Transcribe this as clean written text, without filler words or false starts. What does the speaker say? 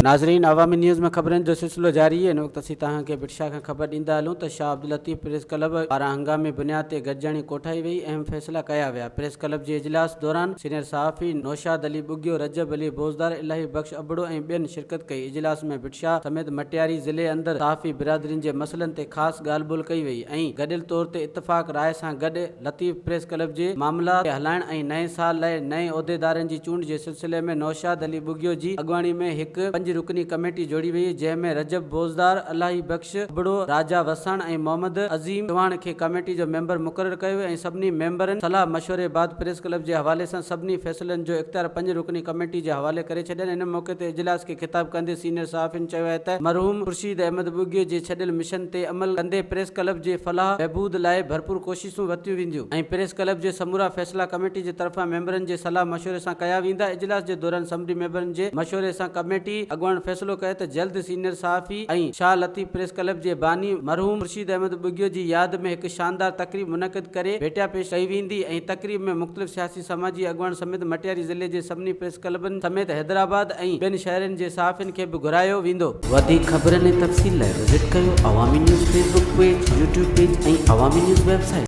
नाज़रीन, अवामी न्यूज़ में ख़बरनि जो सिलसिलो जारी है। इन वक़्तु असीं तव्हांखे बिटशा खां ख़बर ॾींदा हलूं त शाह अब्दुल लतीफ़ प्रेस क्लब पारां हंगामी बुनियाद ते गॾिजाणी कोठाई वई। अहम फ़ैसिला कया विया। प्रेस क्लब जे इजलास दौरान सीनियर सहाफ़ी नौशाद अली बुगियो, रजब अली बोज़दार, इलाही बख़्श अबड़ो ऐं ॿियनि शिरकत कई। इजलास में बिटशा समेत मटियारी ज़िले अंदरि सहाफ़ी बिरादरीन जे मसइलनि ते ख़ासि ॻाल्हि ॿोल कई वई ऐं गॾियल तौर ते इतफ़ाक़ राय सां गॾु लतीफ़ प्रेस क्लब जे मामला खे हलाइण ऐं नए साल लाइ नए उहिदेदारनि जी चूंड जे सिलसिले में नौशाद अली बुगियो जी अॻवानी में हिकु 5 रुकनी कमेटी जोड़ी वई, जंहिंमें रजब बोज़दार, इलाही बख़्श अबड़ो, राजा वसण ऐं मोहम्मद अज़ीम चौहान खे कमेटी जो मेंबर मुक़ररु कयो ऐं सभिनी मेंबरनि सलाह मशवरे बाद प्रेस क्लब जे हवाले सां सभिनी फ़ैसिलनि जो इख़्तियार 5 रुकनी कमेटी जे हवाले करे छॾियनि। इन मौक़े ते इजलास खे ख़िताब कंदे सीनियर सहाफ़ियुनि चयो आहे त मरहूम खुर्शीद अहमद बुगियो जे छॾियल मिशन ते अमल कंदे प्रेस क्लब जे फलाह बहबूद लाइ भरपूर कोशिशूं वरितियूं वेंदियूं ऐं प्रेस क्लब जे समूरा फ़ैसिला कमेटी जे तरफ़ां मेंबरनि जे सलाह मशवरे सां कया वेंदा। इजलास जे दौरान सभिनी मेंबरनि जे मशवरे सां कमेटी अॻुवान फ़ैसिलो कयो त जल्द सीनियर सहाफ़ी ऐं शाह लतीफ़ प्रेस क्लब जे बानी मरहूम खुर्शीद अहमद बुगियो जी यादि में हिकु शानदार तक़रीब मुनक़िद करे भेटिया पेश कई वेंदी ऐं तक़रीब में मुख़्तलिफ़ सियासी समाजी अॻुवान समेत मटियारी ज़िले जे सभिनी प्रेस क्लबनि समेत हैदराबाद ऐं ॿियनि शहरनि जे सहाफ़ियुनि खे बि घुरायो वेंदो। वधीक ख़बरनि ऐं तफ़सील लाइ विज़िट कयो अवामी news Facebook page, YouTube page ऐं अवामी न्यूज़ वेबसाइट।